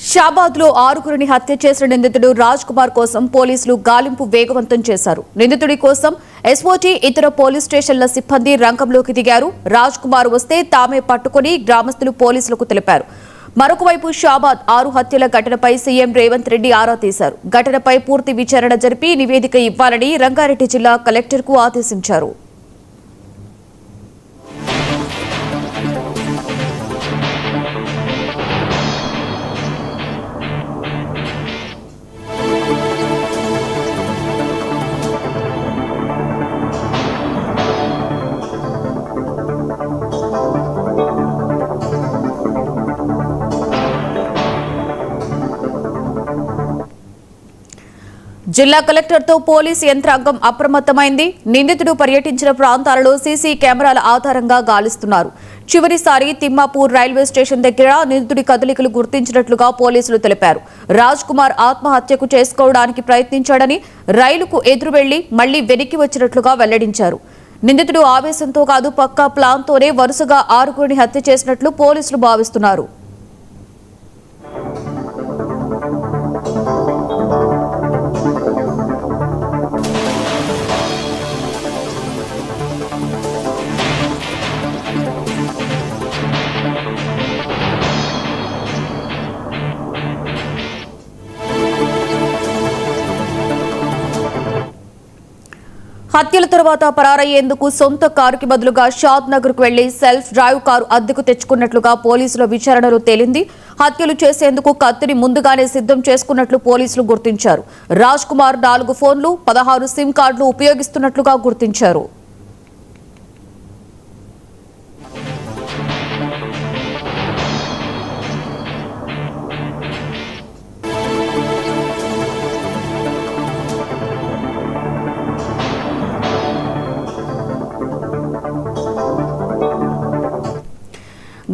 షాబాద్ లో ఆరుగురిని హత్య చేసిన నిందితుడు రాజ్ కుమార్ కోసం పోలీసులు గాలింపు వేగవంతం చేశారు. నిందితుడి కోసం ఎస్ఓటీ ఇతర పోలీస్ స్టేషన్ల సిబ్బంది రంగంలోకి దిగారు. రాజ్ కుమార్ వస్తే తామే పట్టుకుని గ్రామస్తులు పోలీసులకు తెలిపారు. మరొకవైపు షాబాద్ 6 హత్యల ఘటనపై సీఎం రేవంత్ రెడ్డి ఆరా తీశారు. ఘటనపై పూర్తి విచారణ జరిపి నివేదిక ఇవ్వాలని రంగారెడ్డి జిల్లా కలెక్టర్కు ఆదేశించారు. జిల్లా కలెక్టర్తో పోలీసు యంత్రాంగం అప్రమత్తమైంది. నిందితుడు పర్యటించిన ప్రాంతాలలో సీసీ కెమెరాల ఆధారంగా గాలిస్తున్నారు. చివరిసారి తిమ్మాపూర్ రైల్వే స్టేషన్ దగ్గర నిందితుడి కదలికలు గుర్తించినట్లుగా పోలీసులు తెలిపారు. రాజ్ కుమార్ ఆత్మహత్యకు చేసుకోవడానికి ప్రయత్నించాడని, రైలుకు ఎదురు వెళ్లి మళ్లీ వెనక్కి వచ్చినట్లుగా వెల్లడించారు. నిందితుడు ఆవేశంతో కాదు, పక్కా ప్లాన్తోనే వరుసగా 6గురిని హత్య చేసినట్లు పోలీసులు భావిస్తున్నారు. హత్యల తర్వాత పరారయ్యేందుకు సొంత కారుకి బదులుగా షాద్ నగర్ కు వెళ్లి సెల్ఫ్ డ్రైవ్ కారు అద్దెకు తెచ్చుకున్నట్లుగా పోలీసుల విచారణలో తేలింది. హత్యలు చేసేందుకు కత్తిని ముందుగానే సిద్ధం చేసుకున్నట్లు పోలీసులు గుర్తించారు. రాజ్ కుమార్ 4 ఫోన్లు, 16 సిమ్ కార్డులు ఉపయోగిస్తున్నట్లుగా గుర్తించారు.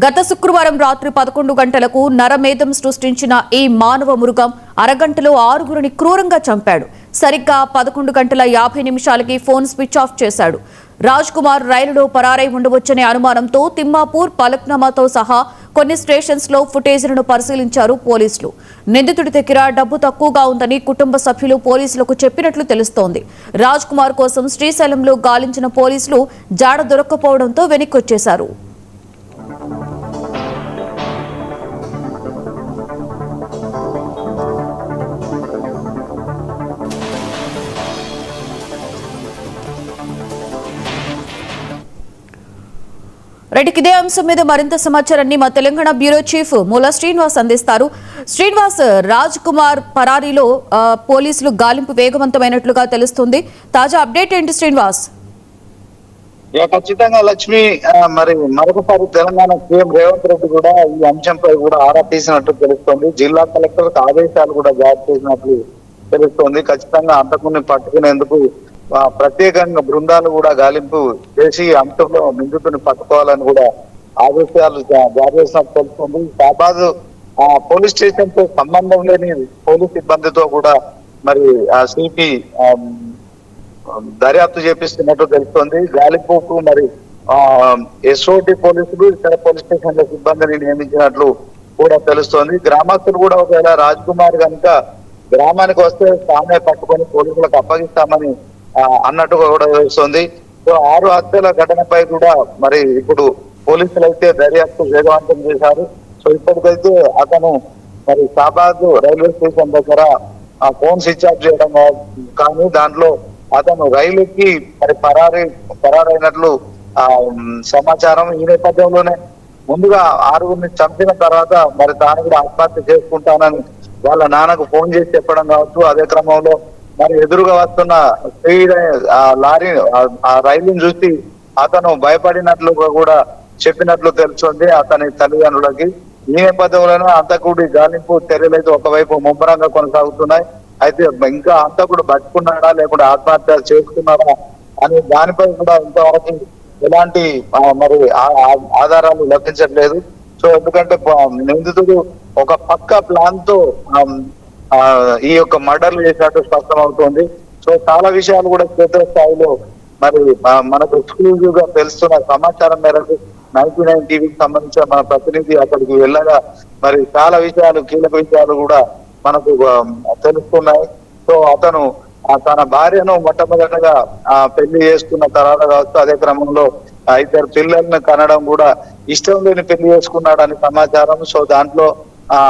గత శుక్రవారం రాత్రి 11 గంటలకు నరమేధం సృష్టించిన ఈ మానవ మృగం అరగంటలో 6గురిని క్రూరంగా చంపాడు. సరిగ్గా 11 గంటల 50 నిమిషాలకి ఫోన్ స్విచ్ ఆఫ్ చేశాడు. రాజ్ కుమార్ రైలులో పరారై ఉండవచ్చనే అనుమానంతో తిమ్మాపూర్, పలక్నామాతో సహా కొన్ని స్టేషన్స్ లో ఫుటేజ్లను పరిశీలించారు పోలీసులు. నిందితుడి దగ్గర డబ్బు తక్కువగా ఉందని కుటుంబ సభ్యులు పోలీసులకు చెప్పినట్లు తెలుస్తోంది. రాజ్ కుమార్ కోసం శ్రీశైలంలో గాలించిన పోలీసులు జాడ దొరక్కపోవడంతో వెనక్కొచ్చేశారు. ఇదే అంశం మీద మరింత సమాచారాన్ని మా తెలంగాణ బ్యూరో చీఫ్ మూల శ్రీనివాస్ అందిస్తారు. శ్రీనివాస్, రాజ్ కుమార్ పరారీలో పోలీసులు గాలింపు వేగవంతమైనట్లుగా తెలుస్తుంది. తాజా అప్డేట్ ఏంటి శ్రీనివాస్? ఖచ్చితంగా లక్ష్మి, మరి మరొకసారి తెలంగాణ సీఎం రేవంత్ రెడ్డి కూడా ఈ అంశంపై కూడా ఆరా తీసినట్టు తెలుస్తోంది. జిల్లా కలెక్టర్ ఆదేశాలు కూడా జారీ చేసినట్లు తెలుస్తోంది. ఖచ్చితంగా అంతకుని పట్టుకునేందుకు ప్రత్యేకంగా బృందాలు కూడా గాలింపు చేసి అంశంలో నిందితుని పట్టుకోవాలని కూడా ఆదేశాలు జారీ చేసినట్టు తెలుస్తుంది. షాబాద్ పోలీస్ స్టేషన్ తో సంబంధం లేని పోలీస్ సిబ్బందితో కూడా మరి ఆ సిపి దర్యాప్తు చేపిస్తున్నట్టు తెలుస్తోంది. గాలింపుకు మరి ఎస్ఓటి పోలీసులు, ఇతర పోలీస్ స్టేషన్ల సిబ్బందిని నియమించినట్లు కూడా తెలుస్తోంది. గ్రామస్తులు కూడా ఒకవేళ రాజ్ కుమార్ కనుక గ్రామానికి వస్తే తామే పట్టుకొని పోలీసులకు అప్పగిస్తామని అన్నట్టుగా కూడా తెలుస్తోంది. సో 6 హత్యల ఘటనపై కూడా మరి ఇప్పుడు పోలీసులు అయితే దర్యాప్తు వేగవంతం చేశారు. సో ఇప్పటికైతే అతను మరి షాబాద్ రైల్వే స్టేషన్ దగ్గర ఫోన్ స్విచ్ ఆఫ్ చేయడం కానీ దాంట్లో అతను రైలుకి మరి పరారైనట్లు సమాచారం. ఈ నేపథ్యంలోనే ముందుగా 6గురిని చంపిన తర్వాత మరి తాను కూడా ఆత్మహత్య చేసుకుంటానని వాళ్ళ నాన్నకు ఫోన్ చేసి చెప్పడం కావచ్చు. అదే క్రమంలో మరి ఎదురుగా వస్తున్న స్పీడ్ లారీ రైలుని చూసి అతను భయపడినట్లుగా కూడా చెప్పినట్లు తెలుస్తుంది అతని తల్లిదండ్రులకి. ఈ నేపథ్యంలోనే అంతకుడి గాలింపు చర్యలు అయితే ఒకవైపు ముమ్మరంగా కొనసాగుతున్నాయి. అయితే ఇంకా అంతకుడు బతుకున్నాడా లేకుంటే ఆత్మహత్య చేసుకున్నాడా అని దానిపై కూడా ఇంతవరకు ఎలాంటి మరి ఆధారాలు లభించట్లేదు. సో ఎందుకంటే నిందితుడు ఒక పక్క ప్లాన్ తో ఈ యొక్క మర్డర్లు చేసినట్టు స్పష్టం అవుతుంది. సో చాలా విషయాలు కూడా క్షేత్రస్థాయిలో మరి మనకు ఎక్స్క్లూజివ్ గా తెలుస్తున్న సమాచారం మేరకు 99 టీవీకి సంబంధించిన మన ప్రతినిధి అక్కడికి వెళ్ళగా మరి చాలా విషయాలు, కీలక విషయాలు కూడా మనకు తెలుస్తున్నాయి. సో అతను తన భార్యను మొట్టమొదటిగా పెళ్లి చేసుకున్న తర్వాత కావచ్చు, అదే క్రమంలో 2 పిల్లల్ని కనడం కూడా ఇష్టం లేని పెళ్లి చేసుకున్నాడని సమాచారం. సో దాంట్లో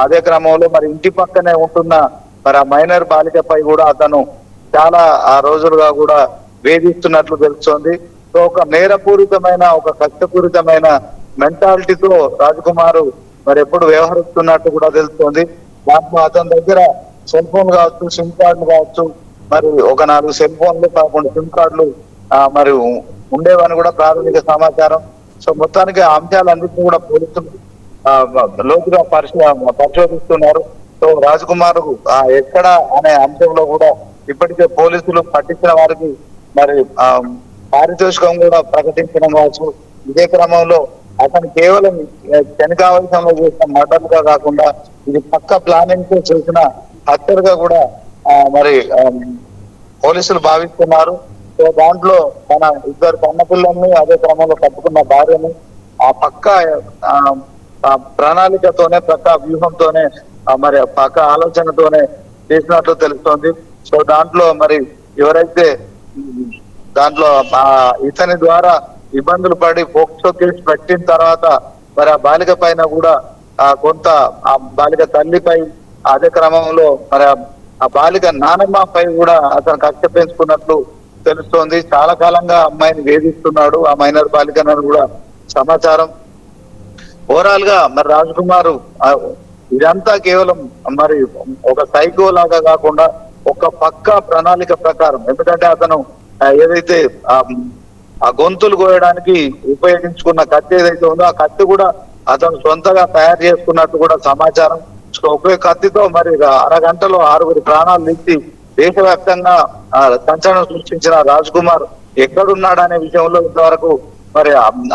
అదే క్రమంలో మరి ఇంటి పక్కనే ఉంటున్న మరి ఆ మైనర్ బాలికపై కూడా అతను చాలా రోజులుగా కూడా వేధిస్తున్నట్లు తెలుస్తోంది. సో ఒక నేరపూరితమైన, ఒక కష్టపూరితమైన మెంటాలిటీతో రాజకుమార్ మరి ఎప్పుడు వ్యవహరిస్తున్నట్టు కూడా తెలుస్తోంది. దాంట్లో అతని దగ్గర సెల్ ఫోన్ కావచ్చు, సిమ్ కార్డులు కావచ్చు, మరి ఒక 4 సెల్ ఫోన్లు, 11 సిమ్ కార్డులు మరి ఉండేవని కూడా ప్రాథమిక సమాచారం. సో మొత్తానికి ఆ అంశాలన్నింటినీ కూడా పోలీసులు లోతుగా పరిశోధిస్తున్నారు. సో రాజకుమార్ ఎక్కడ అనే అంశంలో కూడా ఇప్పటికే పోలీసులు పట్టించిన వారికి మరి పారితోషికం కూడా ప్రకటించడం కావచ్చు. ఇదే క్రమంలో అతను కేవలం శనికావలసంలో చేసిన మర్డర్గా కాకుండా ఇది పక్క ప్లానింగ్ తో చేసిన హత్యలుగా కూడా మరి పోలీసులు భావిస్తున్నారు. సో దాంట్లో తన 2 కన్నపిల్లల్ని, అదే క్రమంలో కట్టుకున్న భార్యని ఆ పక్క ప్రణాళికతోనే, పక్క వ్యూహంతోనే, మరి పక్క ఆలోచనతోనే చేసినట్లు తెలుస్తోంది. సో దాంట్లో మరి ఎవరైతే దాంట్లో ఇతని ద్వారా ఇబ్బందులు పడి పోక్సో కేసు పెట్టిన తర్వాత మరి ఆ బాలిక పైన కూడా కొంత ఆ బాలిక తల్లిపై, అదే క్రమంలో మరి ఆ బాలిక నానమ్మపై కూడా అతను కక్ష పెంచుకున్నట్లు తెలుస్తోంది. చాలా కాలంగా అమ్మాయిని వేధిస్తున్నాడు ఆ మైనర్ బాలికను కూడా సమాచారం. ఓవరాల్ గా మరి రాజకుమార్ ఇదంతా కేవలం మరి ఒక సైకో లాగా కాకుండా ఒక పక్క ప్రణాళిక ప్రకారం, ఎందుకంటే అతను ఏదైతే ఆ గొంతులు కోయడానికి ఉపయోగించుకున్న కత్తి ఏదైతే ఉందో ఆ కత్తి కూడా అతను సొంతగా తయారు చేసుకున్నట్టు కూడా సమాచారం. సో ఒకే కత్తితో మరి అరగంటలో 6 ప్రాణాలు తీసి దేశవ్యాప్తంగా సంచలనం సృష్టించిన రాజకుమార్ ఎక్కడున్నాడనే విషయంలో ఇంతవరకు మరి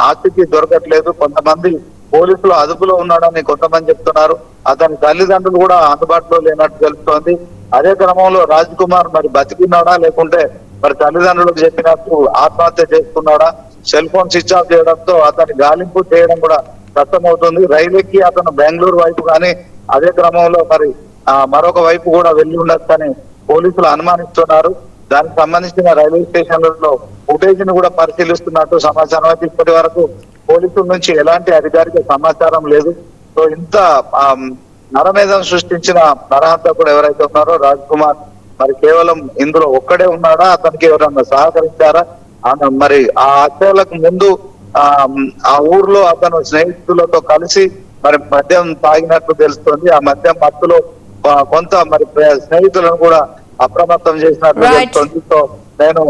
ఆస్తికి దొరకట్లేదు. కొంతమంది పోలీసులు అదుపులో ఉన్నాడని కొంతమంది చెప్తున్నారు. అతని తల్లిదండ్రులు కూడా అందుబాటులో లేనట్టు తెలుస్తోంది. అదే క్రమంలో రాజకుమార్ మరి బతికినాడా, లేకుంటే మరి తల్లిదండ్రులకు చెప్పినట్టు ఆత్మహత్య చేసుకున్నాడా, సెల్ ఫోన్ స్విచ్ ఆఫ్ చేయడంతో అతని గాలింపు చేయడం కూడా కష్టమవుతుంది. రైలుకి అతను బెంగళూరు వైపు కానీ, అదే క్రమంలో మరి మరొక వైపు కూడా వెళ్లి ఉండొచ్చని పోలీసులు అనుమానిస్తున్నారు. దానికి సంబంధించిన రైల్వే స్టేషన్లలో ఫుటేజ్ ను కూడా పరిశీలిస్తున్నట్టు సమాచారం. అయితే ఇప్పటి వరకు పోలీసుల నుంచి ఎలాంటి అధికారిక సమాచారం లేదు. సో ఇంత నరమేధం సృష్టించిన నరహంతకుడు ఎవరైతే ఉన్నారో రాజకుమార్ మరి కేవలం ఇందులో ఒక్కడే ఉన్నాడా, అతనికి ఎవరన్నా సహకరించారా, మరి ఆ హత్యలకు ముందు ఆ ఊర్లో అతను స్నేహితులతో కలిసి మరి మద్యం తాగినట్లు తెలుస్తుంది. ఆ మద్యం మత్తులో కొంత మరి స్నేహితులను కూడా అప్రమత్తం చేసినట్లు తెలుస్తుంది. సో నేను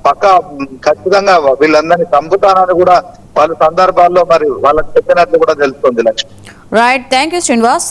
పక్క ఖచ్చితంగా వీళ్ళందరినీ చంపుతానని కూడా వాళ్ళ సందర్భాల్లో మరి వాళ్ళకి చెప్పినట్లు కూడా తెలుస్తుంది. Lakshmi. Right, thank you Srinivas.